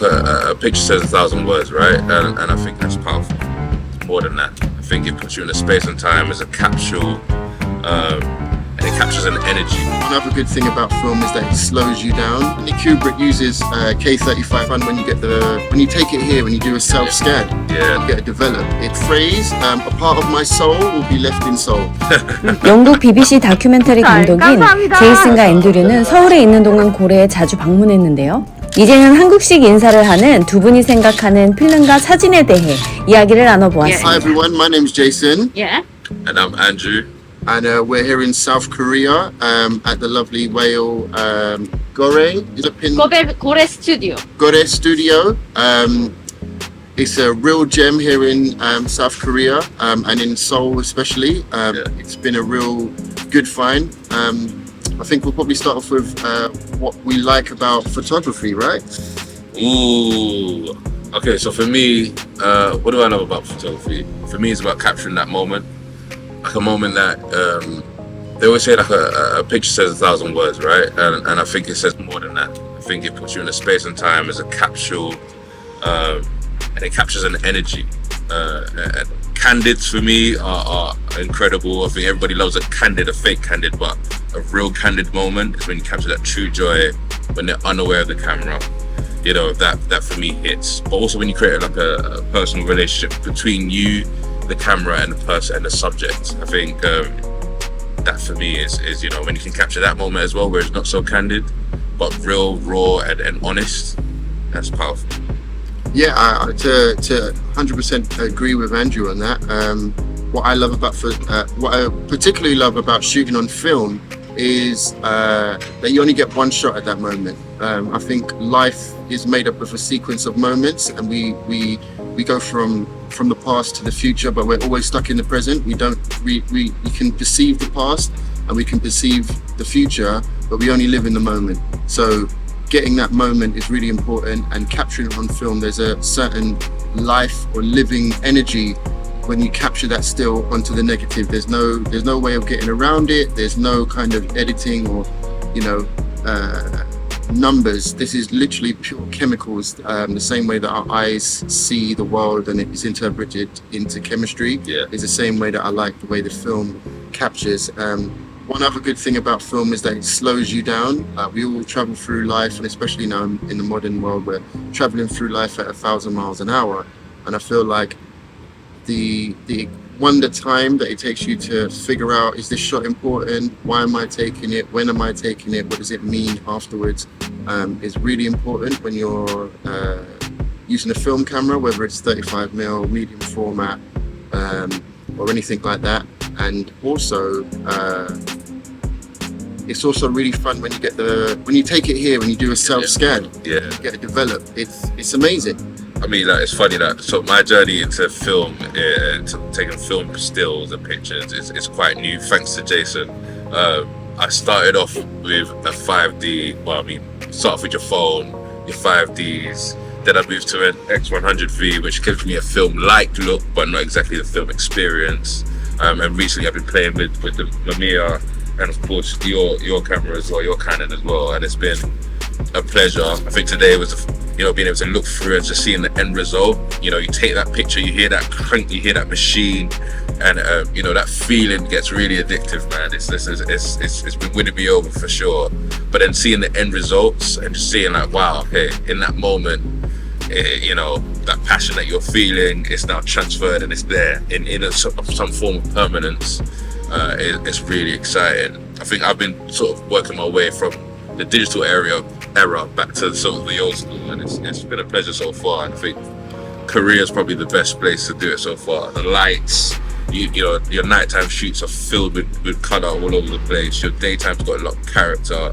A picture says 1,000 words, right? And I think that's powerful. More than that, I think it puts you in a space and time as a capsule, and it captures an energy. Another good thing about film is that it slows you down. Kubrick uses K35 and when you take it here, when you do a self-scan, you get it developed. It phrase, a part of my soul will be left in Seoul. 영국 BBC 다큐멘터리 감독인 제인스과 앤드류는 서울에 있는 동안 고래에 자주 방문했는데요. 이제는 한국식 인사를 하는 두 분이 생각하는 필름과 사진에 대해 이야기를 나눠보았습니다. Hi everyone, my name's Jason. Yeah. And I'm Andrew. And we're here in South Korea at the lovely whale 고래 스튜디오. Gore Studio. It's a real gem here in South Korea and in Seoul especially. It's been a real good find. I think we'll probably start off with what we like about photography, right? Ooh. Okay, so for me, what do I love about photography? For me, it's about capturing that moment. Like a moment that they always say like a picture says 1,000 words, right? And I think it says more than that. I think it puts you in a space and time as a capsule, and it captures an energy. And candids for me are incredible. I think everybody loves a candid, a fake candid, but a real candid moment is when you capture that true joy when they're unaware of the camera. You know, that for me hits. But also when you create like a personal relationship between you, the camera, and the person and the subject. I think that for me is you know, when you can capture that moment as well where it's not so candid but real, raw and honest, that's powerful. Yeah, to 100% agree with Andrew on that. What I particularly love about shooting on film is that you only get one shot at that moment. I think life is made up of a sequence of moments, and we go from the past to the future, but we're always stuck in the present. We can perceive the past and we can perceive the future, but we only live in the moment. So getting that moment is really important, and capturing it on film, there's a certain life or living energy when you capture that still onto the negative. There's no way of getting around it. There's no kind of editing or numbers. This is literally pure chemicals, the same way that our eyes see the world and it is interpreted into chemistry is the same way that I like the way the film captures. One other good thing about film is that it slows you down. We all travel through life, and especially now in the modern world, we're traveling through life at 1,000 miles an hour. And I feel like the time that it takes you to figure out, is this shot important? Why am I taking it? When am I taking it? What does it mean afterwards? Is really important when you're using a film camera, whether it's 35mm, medium format, or anything like that. And also, it's also really fun when you take it here, when you do a self-scan, get it developed. It's amazing. I mean, like, it's funny that so my journey into film, to taking film stills and pictures, is quite new. Thanks to Jason. I started off with a 5D. Well, I mean, start off with your phone, your 5Ds. Then I moved to an X100V, which gives me a film-like look, but not exactly the film experience. And recently I've been playing with the Mamiya, and of course your camera as well, your Canon as well, and it's been a pleasure. I think today was being able to look through and just seeing the end result. You know, you take that picture, you hear that crank, you hear that machine, and that feeling gets really addictive, man. It's been winning me over for sure. But then seeing the end results and just seeing like, wow, okay, in that moment, that passion that you're feeling is now transferred and it's there in some form of permanence. It's really exciting. I think I've been sort of working my way from the digital era back to sort of the old school, and it's been a pleasure so far. And I think Korea is probably the best place to do it so far. The lights, your nighttime shoots are filled with colour all over the place. Your daytime's got a lot of character.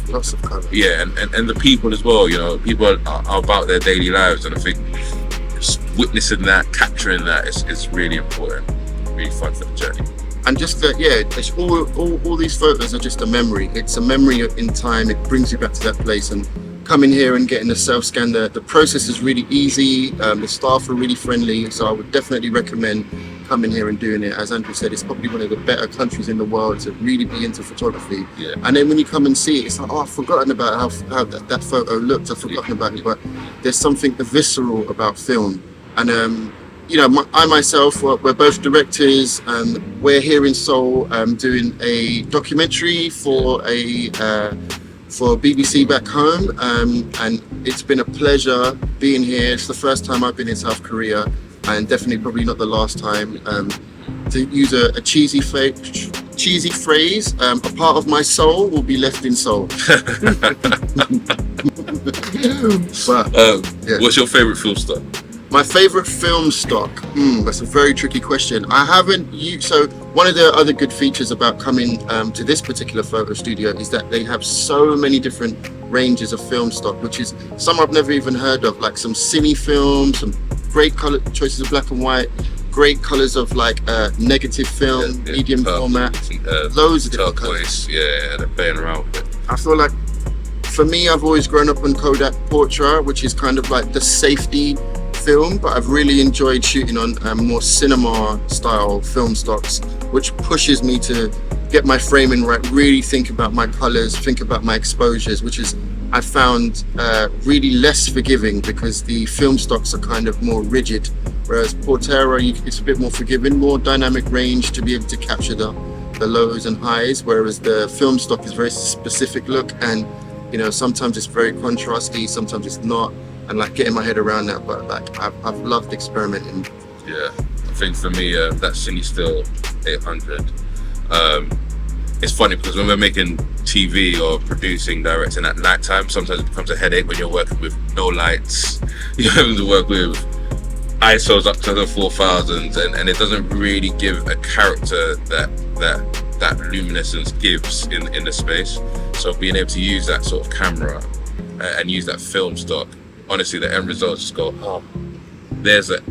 Lots of colour. Yeah, and the people as well. People are about their daily lives, and I think just witnessing that, capturing that is really important. Really fun for the journey. And just it's all these photos are just a memory. It's a memory in time. It brings you back to that place. And coming here and getting the self-scan, the process is really easy. The staff are really friendly, so I would definitely recommend coming here and doing it. As Andrew said, it's probably one of the better countries in the world to really be into photography. Yeah. And then when you come and see it, it's like, oh, I've forgotten about how that photo looked. I've forgotten about it. But there's something visceral about film. And you know, I myself, we're both directors, and we're here in Seoul doing a documentary for BBC back home, and it's been a pleasure being here. It's the first time I've been in South Korea, and definitely probably not the last time. To use a cheesy phrase, a part of my soul will be left in Seoul. But, yeah. What's your favorite film star? My favorite film stock? That's a very tricky question. I haven't used, so one of the other good features about coming to this particular photo studio is that they have so many different ranges of film stock, which is some I've never even heard of, like some cine film, some great color choices of black and white, great colors of like negative film, medium format, loads of different colors. Yeah, they're playing around with it. I feel like, for me, I've always grown up on Kodak Portra, which is kind of like the safety film, but I've really enjoyed shooting on more cinema style film stocks, which pushes me to get my framing right, really think about my colors, think about my exposures, which is, I found really less forgiving because the film stocks are kind of more rigid, whereas Portera, it's a bit more forgiving, more dynamic range to be able to capture the lows and highs, whereas the film stock is very specific look, and you know, sometimes it's very contrasty, sometimes it's not, and like getting my head around that. But like I've loved experimenting. Yeah, I think for me that Cine Still 800. It's funny because when we're making TV or producing, directing at night time, sometimes it becomes a headache when you're working with no lights. You're having to work with ISOs up to the 4000s, and it doesn't really give a character that luminescence gives in the space. So being able to use that sort of camera and use that film stock, honestly, the end results just go, oh, there's that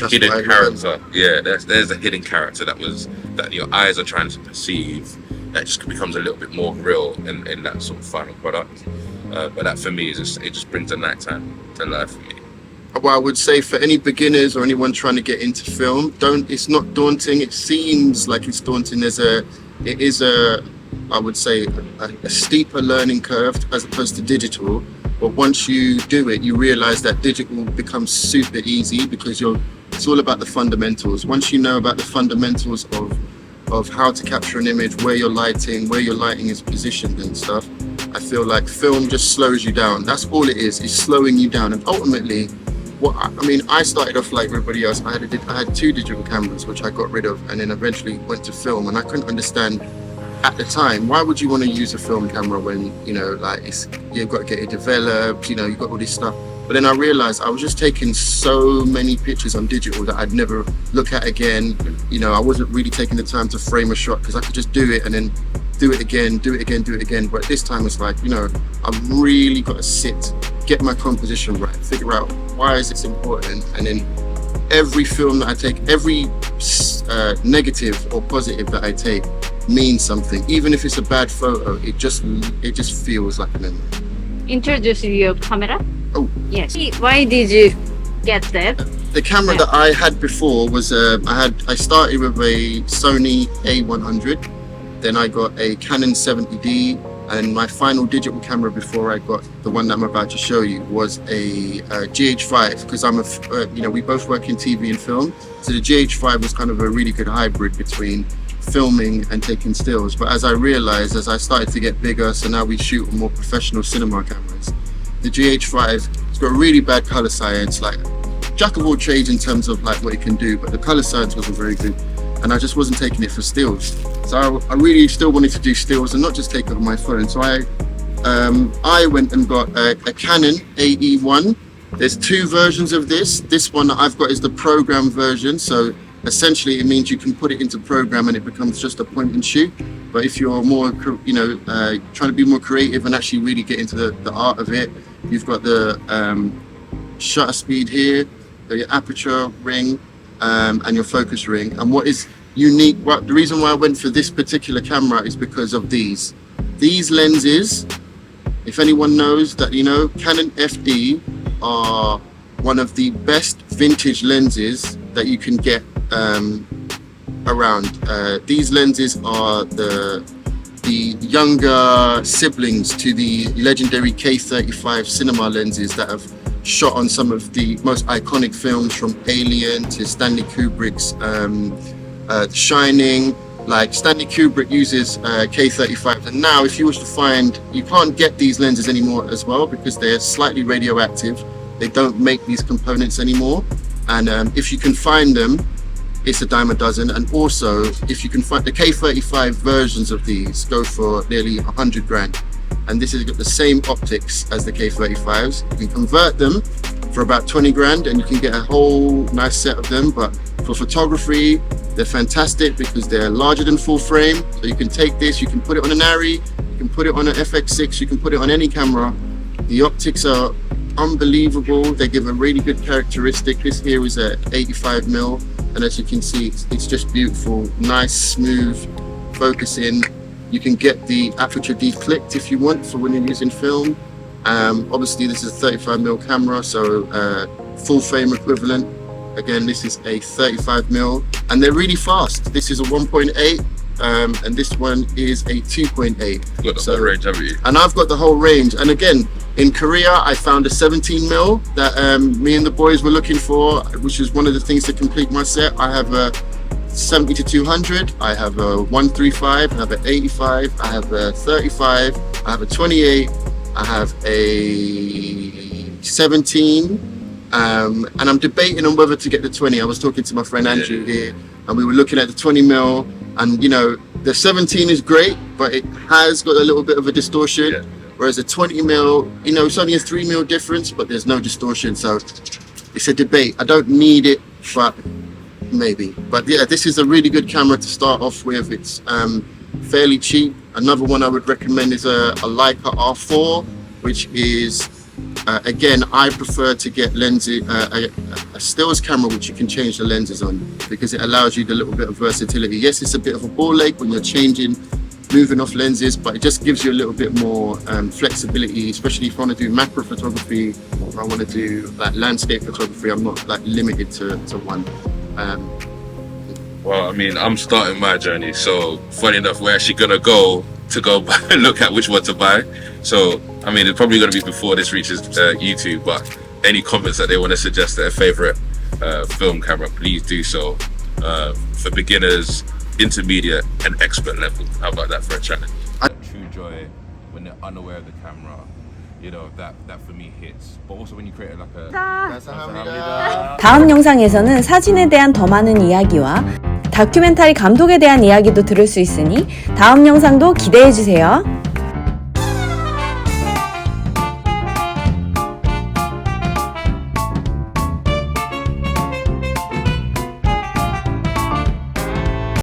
hidden character. Yeah, there's a hidden character that your eyes are trying to perceive. That just becomes a little bit more real in that sort of final product. But that for me is it just brings the nighttime to life for me. Well, I would say for any beginners or anyone trying to get into film, it's not daunting. It seems like it's daunting. It is I would say a steeper learning curve as opposed to digital. But once you do it, you realize that digital becomes super easy because it's all about the fundamentals. Once you know about the fundamentals of how to capture an image, where your lighting is positioned and stuff, I feel like film just slows you down. That's all it is. It's slowing you down. And ultimately, I started off like everybody else. I had 2 digital cameras, which I got rid of, and then eventually went to film. And I couldn't understand at the time, why would you want to use a film camera when, you know, like you've got to get it developed, you know, you've got all this stuff. But then I realized I was just taking so many pictures on digital that I'd never look at again. You know, I wasn't really taking the time to frame a shot because I could just do it and then do it again. But this time it's like, you know, I've really got to sit, get my composition right, figure out why is this important, and then every film that I take, every negative or positive that I take means something. Even if it's a bad photo, it just feels like a memory. Introduce your camera? Oh. Yes. Why did you get that? The camera that I had before was I started with a Sony A100, then I got a Canon 70D, and my final digital camera before I got the one that I'm about to show you was a GH5, because we both work in TV and film, so the GH5 was kind of a really good hybrid between filming and taking stills. But as I realized, as I started to get bigger, so now we shoot on more professional cinema cameras, the GH5 has got really bad color science, like jack of all trades in terms of like what it can do, but the color science wasn't very good, and I just wasn't taking it for stills. So I really still wanted to do stills and not just take it on my phone. So I went and got a Canon AE1. There's 2 versions of this. This one that I've got is the program version. So essentially it means you can put it into program and it becomes just a point and shoot. But if you're more, trying to be more creative and actually really get into the art of it, you've got the shutter speed here, your aperture ring, and your focus ring. And what is unique, the reason why I went for this particular camera is because of these lenses. If anyone knows that, Canon FD are one of the best vintage lenses that you can get around. These lenses are the younger siblings to the legendary K35 cinema lenses that have shot on some of the most iconic films, from Alien to Stanley Kubrick's The Shining. Like, Stanley Kubrick uses K35s, and now if you was to find, you can't get these lenses anymore as well because they're slightly radioactive. They don't make these components anymore, and if you can find them, it's a dime a dozen. And also, if you can find the K35 versions of these, go for nearly 100 grand. And this has got the same optics as the K35s. You can convert them for about 20 grand and you can get a whole nice set of them. But for photography, they're fantastic because they're larger than full frame. So you can take this, you can put it on a nari, you can put it on an FX6, you can put it on any camera. The optics are unbelievable. They give a really good characteristic. This here is a 85mm, and as you can see, it's just beautiful, nice, smooth focusing. You can get the aperture deflicked if you want for when you're using film. Obviously this is a 35mm camera, so full frame equivalent. Again, this is a 35mm, and they're really fast. This is a 1.8. And this one is a 2.8. Got the whole range, haven't you? And I've got the whole range. And again, in Korea, I found a 17mm that me and the boys were looking for, which was one of the things to complete my set. I have a 70-200, I have a 135, I have an 85, I have a 35, I have a 28, I have a 17. And I'm debating on whether to get the 20. I was talking to my friend Andrew here, and we were looking at the 20mm. And you know, the 17 is great, but it has got a little bit of a distortion. Whereas the 20mm, you know, it's only a 3mm difference, but there's no distortion. So it's a debate. I don't need it, but maybe. But yeah, this is a really good camera to start off with. It's fairly cheap. Another one I would recommend is a Leica R4, which is again, I prefer to get lenses, a stills camera which you can change the lenses on, because it allows you the little bit of versatility. Yes, it's a bit of a ball ache when you're changing, moving off lenses, but it just gives you a little bit more flexibility, especially if I want to do macro photography or I want to do like landscape photography. I'm not like limited to one. Well, I mean, I'm starting my journey, so funny enough, we're actually gonna go buy, look at which one to buy. So I mean, it's probably going to be before this reaches YouTube, but any comments that they want to suggest their favorite film camera, please do so. For beginners, intermediate and expert level. How about that for a challenge? True joy when they're unaware of the camera, you know, that for me hits. But also when you create like a 수정합니다. 다음 영상에서는 사진에 대한 더 많은 이야기와 다큐멘터리 감독에 대한 이야기도 들을 수 있으니 다음 영상도 기대해주세요.